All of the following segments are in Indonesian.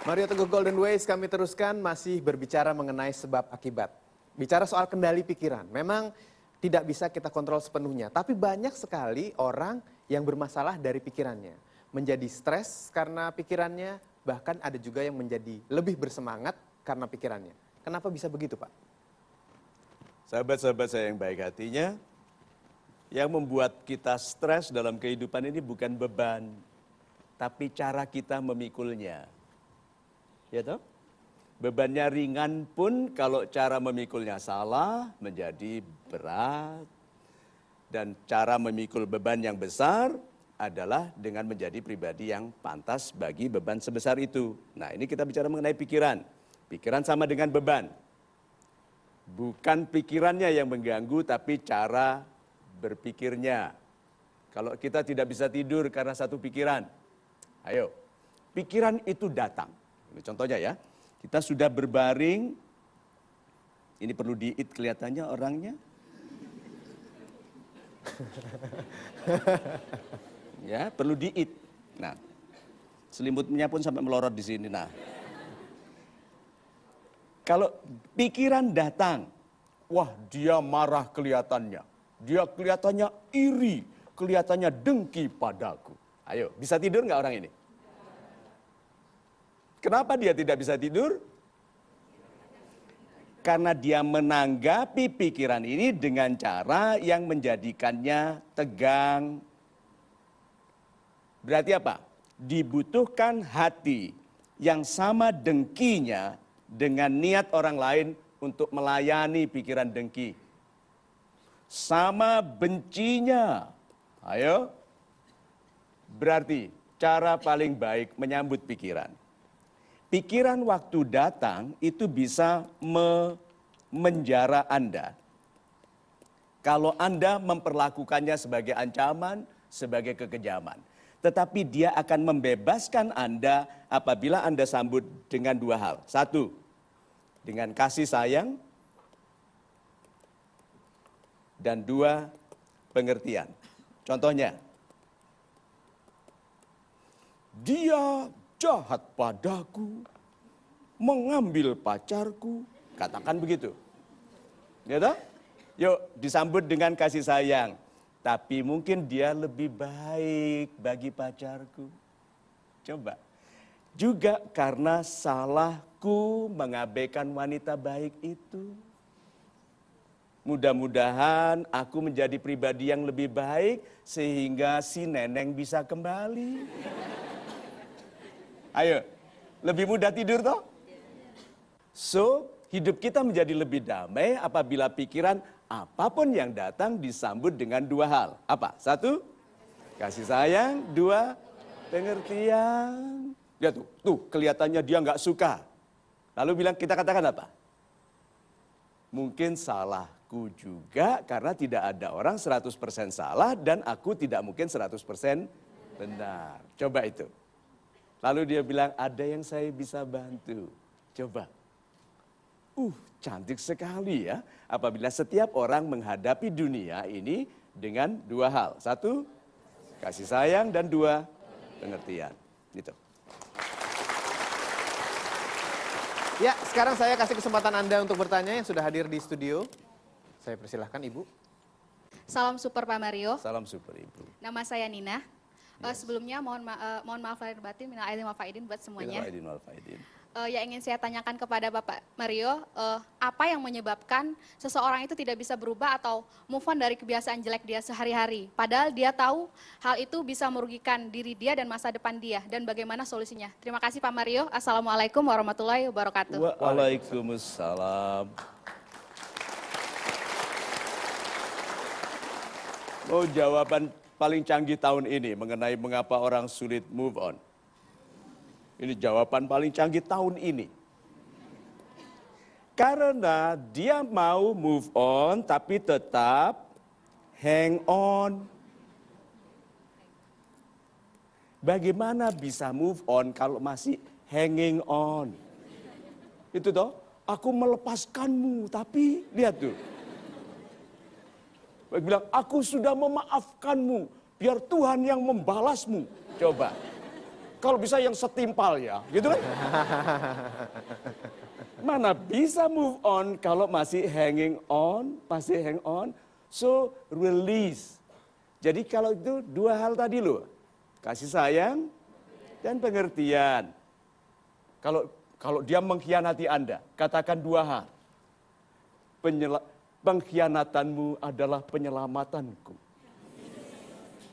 Mario Teguh Golden Ways, kami teruskan masih berbicara mengenai sebab akibat. Bicara soal kendali pikiran, memang tidak bisa kita kontrol sepenuhnya. Tapi banyak sekali orang yang bermasalah dari pikirannya. Menjadi stres karena pikirannya, bahkan ada juga yang menjadi lebih bersemangat karena pikirannya. Kenapa bisa begitu, Pak? Sahabat-sahabat saya yang baik hatinya, yang membuat kita stres dalam kehidupan ini bukan beban, tapi cara kita memikulnya. Ya toh? Bebannya ringan pun kalau cara memikulnya salah menjadi berat. Dan cara memikul beban yang besar adalah dengan menjadi pribadi yang pantas bagi beban sebesar itu. Nah, ini kita bicara mengenai pikiran. Pikiran sama dengan beban. Bukan pikirannya yang mengganggu, tapi cara berpikirnya. Kalau kita tidak bisa tidur karena satu pikiran, ayo, pikiran itu datang. Ini contohnya ya, kita sudah berbaring, ini perlu diit kelihatannya orangnya. Ya, perlu diit. Nah, selimutnya pun sampai melorot di sini. Nah, kalau pikiran datang, wah dia marah kelihatannya. Dia kelihatannya iri, kelihatannya dengki padaku. Ayo, bisa tidur nggak orang ini? Kenapa dia tidak bisa tidur? Karena dia menanggapi pikiran ini dengan cara yang menjadikannya tegang. Berarti apa? Dibutuhkan hati yang sama dengkinya dengan niat orang lain untuk melayani pikiran dengki. Sama bencinya. Ayo. Berarti cara paling baik menyambut pikiran. Pikiran waktu datang itu bisa memenjara Anda. Kalau Anda memperlakukannya sebagai ancaman, sebagai kekejaman. Tetapi dia akan membebaskan Anda apabila Anda sambut dengan dua hal. Satu, dengan kasih sayang. Dan dua, pengertian. Contohnya, dia jahat padaku, mengambil pacarku, katakan begitu. Ya toh? Yuk disambut dengan kasih sayang. Tapi mungkin dia lebih baik bagi pacarku. Coba. Juga karena salahku mengabaikan wanita baik itu. Mudah-mudahan aku menjadi pribadi yang lebih baik sehingga si neneng bisa kembali. Ayo, lebih mudah tidur toh? So, hidup kita menjadi lebih damai apabila pikiran apapun yang datang disambut dengan dua hal. Apa? Satu, kasih sayang. Dua, pengertian. Lihat tuh kelihatannya dia nggak suka. Lalu bilang, kita katakan apa? Mungkin salahku juga karena tidak ada orang 100% salah dan aku tidak mungkin 100% benar. Coba itu. Lalu dia bilang, ada yang saya bisa bantu. Coba. Cantik sekali ya. Apabila setiap orang menghadapi dunia ini dengan dua hal. Satu, kasih sayang. Dan dua, pengertian. Gitu. Ya, sekarang saya kasih kesempatan Anda untuk bertanya yang sudah hadir di studio. Saya persilahkan Ibu. Salam super Pak Mario. Salam super Ibu. Nama saya Nina. Sebelumnya mohon maaf lahir batin, minal aidin wal faidin buat semuanya. Minal aidin wal faidin. Yang ingin saya tanyakan kepada Bapak Mario, apa yang menyebabkan seseorang itu tidak bisa berubah atau move on dari kebiasaan jelek dia sehari-hari? Padahal dia tahu hal itu bisa merugikan diri dia dan masa depan dia. Dan bagaimana solusinya? Terima kasih Pak Mario. Assalamualaikum warahmatullahi wabarakatuh. Waalaikumsalam. Jawaban paling canggih tahun ini mengenai mengapa orang sulit move on. Ini jawaban paling canggih tahun ini. Karena dia mau move on tapi tetap hang on. Bagaimana bisa move on kalau masih hanging on? Itu toh, aku melepaskanmu tapi lihat tuh. Bilang, aku sudah memaafkanmu, biar Tuhan yang membalasmu. Coba. Kalau bisa yang setimpal ya, gitu kan? Mana bisa move on kalau masih hanging on, masih hang on. So, release. Jadi kalau itu dua hal tadi loh. Kasih sayang dan pengertian. Kalau dia mengkhianati Anda, katakan dua hal. Pengkhianatanmu adalah penyelamatanku.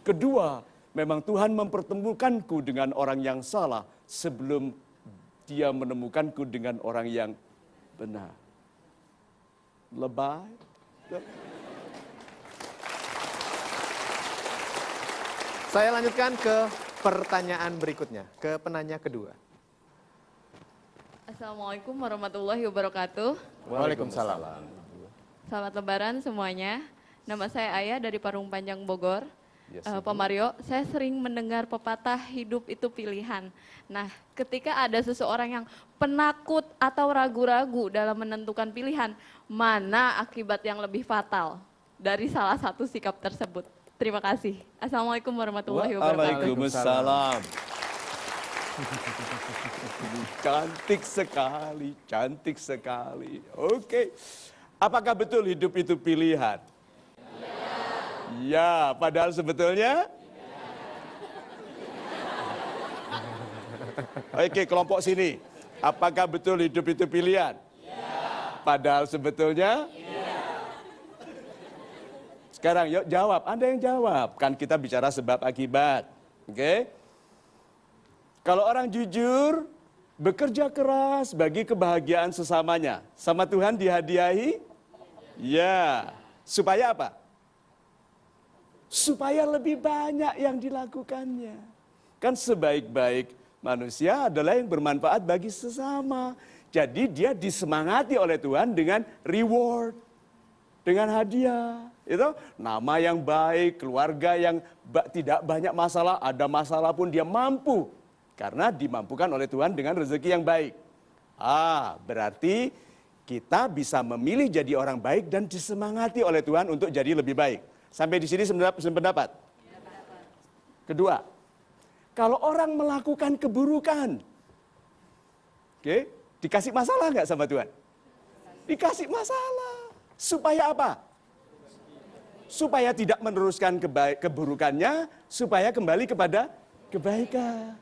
Kedua, memang Tuhan mempertemukanku dengan orang yang salah sebelum dia menemukanku dengan orang yang benar. Lebay. Saya lanjutkan ke pertanyaan berikutnya, ke penanya kedua. Assalamualaikum warahmatullahi wabarakatuh. Waalaikumsalam. Selamat Lebaran semuanya. Nama saya Ayah dari Parung Panjang Bogor. Pak Mario, saya sering mendengar pepatah hidup itu pilihan. Nah, ketika ada seseorang yang penakut atau ragu-ragu dalam menentukan pilihan, mana akibat yang lebih fatal dari salah satu sikap tersebut? Terima kasih. Assalamualaikum warahmatullahi wabarakatuh. Waalaikumsalam. Cantik sekali, cantik sekali. Oke. Apakah betul hidup itu pilihan? Ya, padahal sebetulnya? Oke, kelompok sini. Apakah betul hidup itu pilihan? Padahal sebetulnya? Sekarang yuk jawab, Anda yang jawab. Kan kita bicara sebab akibat. Oke? Kalau orang jujur, bekerja keras bagi kebahagiaan sesamanya. Sama Tuhan dihadiahi? Ya. Supaya apa? Supaya lebih banyak yang dilakukannya. Kan sebaik-baik manusia adalah yang bermanfaat bagi sesama. Jadi dia disemangati oleh Tuhan dengan reward, dengan hadiah. Itu nama yang baik, keluarga yang tidak banyak masalah, ada masalah pun dia mampu. Karena dimampukan oleh Tuhan dengan rezeki yang baik. Berarti kita bisa memilih jadi orang baik dan disemangati oleh Tuhan untuk jadi lebih baik. Sampai di sini sependapat. Kedua, kalau orang melakukan keburukan, oke, dikasih masalah nggak sama Tuhan? Dikasih masalah. Supaya apa? Supaya tidak meneruskan keburukannya, supaya kembali kepada kebaikan.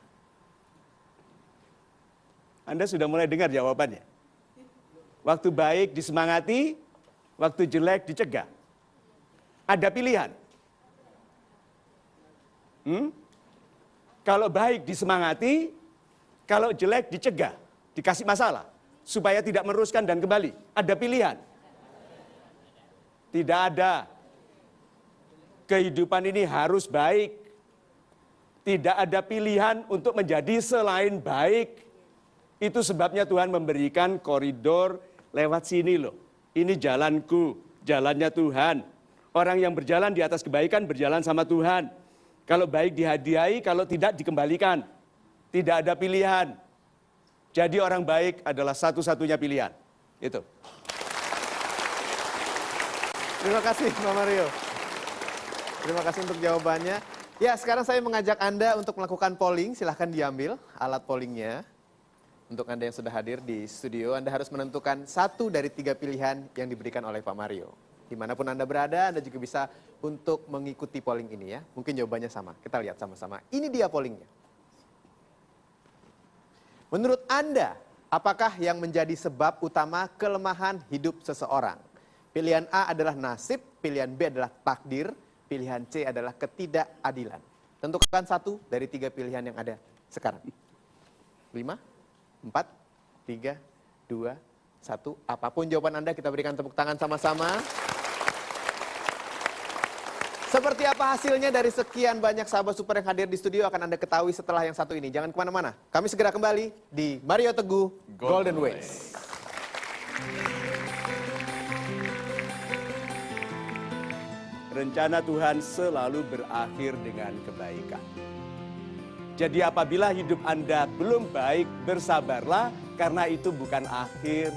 Anda sudah mulai dengar jawabannya. Waktu baik disemangati, waktu jelek dicegah. Ada pilihan. Kalau baik disemangati, kalau jelek dicegah, dikasih masalah, supaya tidak meneruskan dan kembali. Ada pilihan. Tidak ada. Kehidupan ini harus baik. Tidak ada pilihan untuk menjadi selain baik. Itu sebabnya Tuhan memberikan koridor lewat sini loh. Ini jalanku, jalannya Tuhan. Orang yang berjalan di atas kebaikan berjalan sama Tuhan. Kalau baik dihadiahi, kalau tidak dikembalikan. Tidak ada pilihan. Jadi orang baik adalah satu-satunya pilihan. Itu. Terima kasih Pak Mario. Terima kasih untuk jawabannya. Ya, sekarang saya mengajak Anda untuk melakukan polling. Silahkan diambil alat pollingnya. Untuk Anda yang sudah hadir di studio, Anda harus menentukan satu dari 3 pilihan yang diberikan oleh Pak Mario. Dimanapun Anda berada, Anda juga bisa untuk mengikuti polling ini ya. Mungkin jawabannya sama. Kita lihat sama-sama. Ini dia pollingnya. Menurut Anda, apakah yang menjadi sebab utama kelemahan hidup seseorang? Pilihan A adalah nasib, pilihan B adalah takdir, pilihan C adalah ketidakadilan. Tentukan satu dari 3 pilihan yang ada sekarang. 5, 4, 3, 2, 1. Apapun jawaban Anda, kita berikan tepuk tangan sama-sama. Seperti apa hasilnya dari sekian banyak sahabat super yang hadir di studio akan Anda ketahui setelah yang satu ini. Jangan kemana-mana. Kami segera kembali di Mario Teguh Golden Ways. Rencana Tuhan selalu berakhir dengan kebaikan. Jadi apabila hidup Anda belum baik, bersabarlah karena itu bukan akhir,